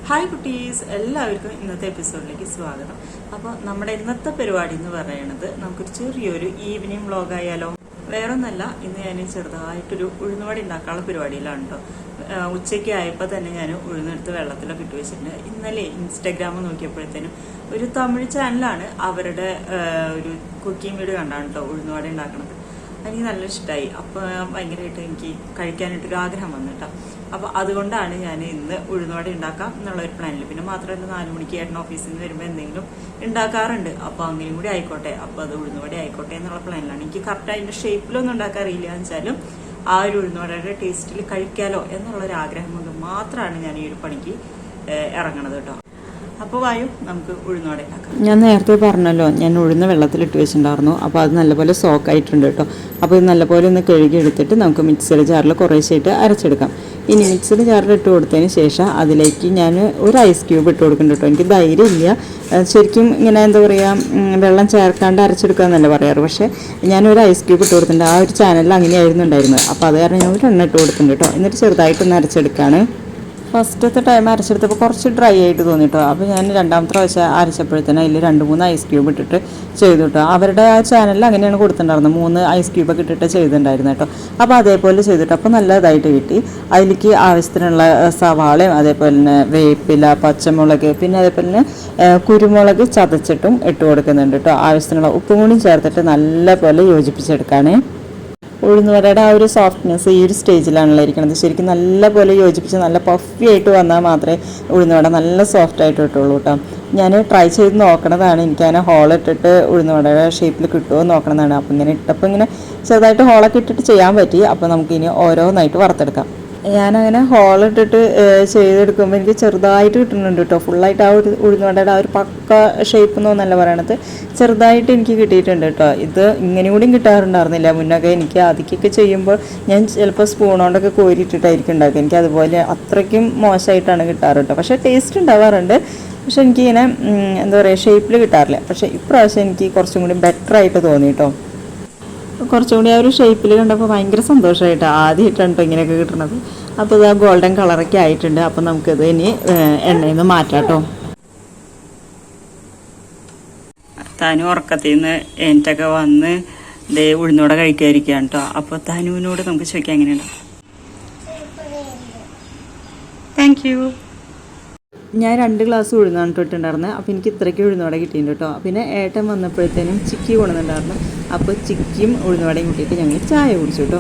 Hi കുട്ടീസ്, എല്ലാവർക്കും ഇന്നത്തെ എപ്പിസോഡിലേക്ക് സ്വാഗതം. അപ്പോൾ നമ്മുടെ ഇന്നത്തെ പരിപാടി എന്ന് പറയുന്നത് നമുക്കൊരു ചെറിയൊരു ഈവനിങ് വ്ളോഗ് ആയാലോ. വേറൊന്നല്ല, ഇന്ന് ഞാൻ ചെറുതായിട്ടൊരു ഉഴുന്നുവട ഉണ്ടാക്കാനുള്ള പരിപാടിയിലാണ് കേട്ടോ. ഉച്ചയ്ക്ക് ആയപ്പോൾ തന്നെ ഞാൻ ഉഴുന്നെടുത്ത് വെള്ളത്തിലൊക്കെ ഇട്ട് വെച്ചിട്ടുണ്ട്. ഇന്നലെ ഇൻസ്റ്റാഗ്രാം നോക്കിയപ്പോഴത്തേനും ഒരു തമിഴ് ചാനലാണ് അവരുടെ ഒരു കുക്കിംഗ് വീഡിയോ കണ്ടാണ് കേട്ടോ ഉഴുന്നുവട ഉണ്ടാക്കണത്. എനിക്ക് നല്ല ഇഷ്ടമായി. അപ്പോൾ ഭയങ്കരമായിട്ട് എനിക്ക് കഴിക്കാനായിട്ടൊരു ആഗ്രഹം വന്നു കേട്ടോ. അപ്പോൾ അതുകൊണ്ടാണ് ഞാൻ ഇന്ന് ഉഴുന്നുവട ഉണ്ടാക്കാം എന്നുള്ളൊരു പ്ലാനിൽ. പിന്നെ മാത്രമല്ല 4 മണിക്ക് ഏട്ടൻ ഓഫീസിൽ നിന്ന് വരുമ്പോൾ എന്തെങ്കിലും ഉണ്ടാക്കാറുണ്ട്. അപ്പോൾ അങ്ങനെയും കൂടി ആയിക്കോട്ടെ, അപ്പോൾ അത് ഉഴുന്നുവട ആയിക്കോട്ടെ എന്നുള്ള പ്ലാനിലാണ്. എനിക്ക് കറക്റ്റ് അതിൻ്റെ ഷേപ്പിലൊന്നും ഉണ്ടാക്കാൻ അറിയില്ല വെച്ചാലും ആ ഒരു ഉഴുന്നുവടയുടെ ടേസ്റ്റിൽ കഴിക്കാലോ എന്നുള്ളൊരു ആഗ്രഹം കൊണ്ട് മാത്രമാണ് ഞാൻ ഈ ഒരു പണിക്ക് ഇറങ്ങണത് കേട്ടോ. അപ്പോൾ വായു, നമുക്ക് ഉഴുന്നുവട ഉണ്ടാക്കാം. ഞാൻ നേരത്തെ പറഞ്ഞല്ലോ, ഞാൻ ഉഴുന്ന വെള്ളത്തിലിട്ട് വെച്ചിട്ടുണ്ടായിരുന്നു. അപ്പോൾ അത് നല്ലപോലെ സോക്കായിട്ടുണ്ട് കേട്ടോ. അപ്പോൾ ഇത് നല്ലപോലെ ഒന്ന് കഴുകി എടുത്തിട്ട് നമുക്ക് മിക്സിയുടെ ജാറിൽ കുറേശ്ശായിട്ട് അരച്ചെടുക്കാം. ഇനി മിക്സിയുടെ ജാറിൽ ഇട്ട് കൊടുത്തതിന് ശേഷം അതിലേക്ക് ഞാൻ ഒരു ഐസ് ക്യൂബ് ഇട്ട് കൊടുക്കുന്നുണ്ട് കേട്ടോ. എനിക്ക് ധൈര്യമില്ല ശരിക്കും ഇങ്ങനെ എന്താ പറയുക, വെള്ളം ചേർക്കാണ്ട് അരച്ചെടുക്കുക എന്നല്ല പറയാറ്. പക്ഷേ ഞാനൊരു ഐസ് ക്യൂബ് ഇട്ട് കൊടുത്തിട്ടുണ്ട്. ആ ഒരു ചാനലിൽ അങ്ങനെയായിരുന്നു ഉണ്ടായിരുന്നത്. അപ്പോൾ അത് കാരണം ഞാൻ 1 ഇട്ട് കൊടുക്കുന്നുണ്ട് കേട്ടോ. എന്നിട്ട് ചെറുതായിട്ടൊന്ന് അരച്ചെടുക്കുകയാണ്. ഫസ്റ്റത്തെ ടൈം അരച്ചെടുത്തപ്പോൾ കുറച്ച് ഡ്രൈ ആയിട്ട് തോന്നി കേട്ടോ. അപ്പോൾ ഞാൻ രണ്ടാമത്തെ പ്രാവശ്യം അരച്ചപ്പോഴത്തേനും അതിൽ 2-3 ഐസ് ക്യൂബ് ഇട്ടിട്ട് ചെയ്തു കേട്ടോ. അവരുടെ ആ ചാനലിൽ അങ്ങനെയാണ് കൊടുത്തിട്ടുണ്ടായിരുന്നത്. 3 ഐസ് ക്യൂബൊക്കെ ഇട്ടിട്ട് ചെയ്തിട്ടുണ്ടായിരുന്നു കേട്ടോ. അപ്പോൾ അതേപോലെ ചെയ്തിട്ട് അപ്പോൾ നല്ലതായിട്ട് കിട്ടി. അതിലേക്ക് ആവശ്യത്തിനുള്ള സവാളയും അതേപോലെ തന്നെ വേപ്പില, പച്ചമുളക്, പിന്നെ അതേപോലെ തന്നെ കുരുമുളക് ചതച്ചിട്ടും ഇട്ട് കൊടുക്കുന്നുണ്ട് കേട്ടോ. ആവശ്യത്തിനുള്ള ഉപ്പും കൂടി ചേർത്തിട്ട് നല്ലപോലെ യോജിപ്പിച്ചെടുക്കുകയാണ്. ഉഴുന്നുവടയുടെ ആ ഒരു സോഫ്റ്റ്നെസ് ഈ ഒരു സ്റ്റേജിലാണല്ലോ ഇരിക്കുന്നത്. ശരിക്കും നല്ലപോലെ യോജിപ്പിച്ച് നല്ല പഫി ആയിട്ട് വന്നാൽ മാത്രമേ ഉഴുന്നുവട നല്ല സോഫ്റ്റ് ആയിട്ട് കിട്ടുള്ളൂ കേട്ടോ. ഞാൻ ട്രൈ ചെയ്ത് നോക്കണതാണ്. എനിക്കതിനെ ഹോളിട്ടിട്ട് ഉഴുന്നുവടയുടെ ഷേപ്പിൽ കിട്ടുമോ നോക്കണതാണ്. അപ്പോൾ ഇങ്ങനെ ഇട്ടപ്പോൾ ഇങ്ങനെ ചെറുതായിട്ട് ഹോളൊക്കെ ഇട്ടിട്ട് ചെയ്യാൻ പറ്റി. അപ്പോൾ നമുക്കിനി ഓരോന്നായിട്ട് വറുത്തെടുക്കാം. ഞാനങ്ങനെ ഹോളിട്ടിട്ട് ചെയ്തെടുക്കുമ്പോൾ എനിക്ക് ചെറുതായിട്ട് കിട്ടുന്നുണ്ട് കേട്ടോ. ഫുള്ളായിട്ട് ആ ഒരു ഉഴുന്നുവടയുടെ ആ ഒരു പക്ക ഷേപ്പ് എന്നൊന്നല്ല പറയണത്, ചെറുതായിട്ട് എനിക്ക് കിട്ടിയിട്ടുണ്ട് കേട്ടോ. ഇത് ഇങ്ങനെ കൂടിയും കിട്ടാറുണ്ടായിരുന്നില്ല മുന്നൊക്കെ. എനിക്ക് ആദ്യമൊക്കെ ചെയ്യുമ്പോൾ ഞാൻ ചിലപ്പോൾ സ്പൂൺ കൊണ്ടൊക്കെ കോരിയിട്ടിട്ടായിരിക്കും ഉണ്ടാക്കുക. എനിക്ക് അതുപോലെ അത്രയ്ക്കും മോശമായിട്ടാണ് കിട്ടാറ് കേട്ടോ. പക്ഷേ ടേസ്റ്റ് ഉണ്ടാവാറുണ്ട്. പക്ഷെ എനിക്കിങ്ങനെ എന്താ പറയുക, ഷേപ്പിൽ കിട്ടാറില്ല. പക്ഷേ ഇപ്രാവശ്യം എനിക്ക് കുറച്ചും കൂടി ബെറ്ററായിട്ട് തോന്നി കേട്ടോ. കുറച്ചും കൂടി ആ ഒരു ഷേപ്പിൽ കണ്ടപ്പോൾ ഭയങ്കര സന്തോഷമായിട്ട്. ആദ്യമായിട്ടാണ് കേട്ടോ ഇങ്ങനെയൊക്കെ കിട്ടുന്നത്. അപ്പോൾ ഇത് ആ ഗോൾഡൻ കളറൊക്കെ ആയിട്ടുണ്ട്. അപ്പോൾ നമുക്കിത് ഇനി എണ്ണയിൽ നിന്ന് മാറ്റാം കേട്ടോ. തനു ഉറക്കത്തിൽ നിന്ന് എനിട്ടൊക്കെ വന്ന് ദേ ഉഴുന്നോടെ കഴിക്കാതിരിക്കുകയാണ് കേട്ടോ. അപ്പോൾ തനുവിനോട് നമുക്ക് ചോദിക്കാം എങ്ങനെയുണ്ട്. Thank you. ഞാൻ 2 ഗ്ലാസ് ഉഴുന്നാണ് ഇട്ടിട്ടുണ്ടായിരുന്നത്. അപ്പോൾ എനിക്ക് ഇത്രയ്ക്ക് ഉഴുന്നോടെ കിട്ടിയിട്ടുണ്ട് കേട്ടോ. പിന്നെ ഏട്ടൻ വന്നപ്പോഴത്തേനും ചിക്കി കൊണ്ടുവന്നിട്ടുണ്ടായിരുന്നു. അപ്പോൾ ചിക്കിയും ഉഴുന്നോടയും കൂട്ടിയിട്ട് ഞങ്ങൾ ചായ കുടിച്ചു കേട്ടോ.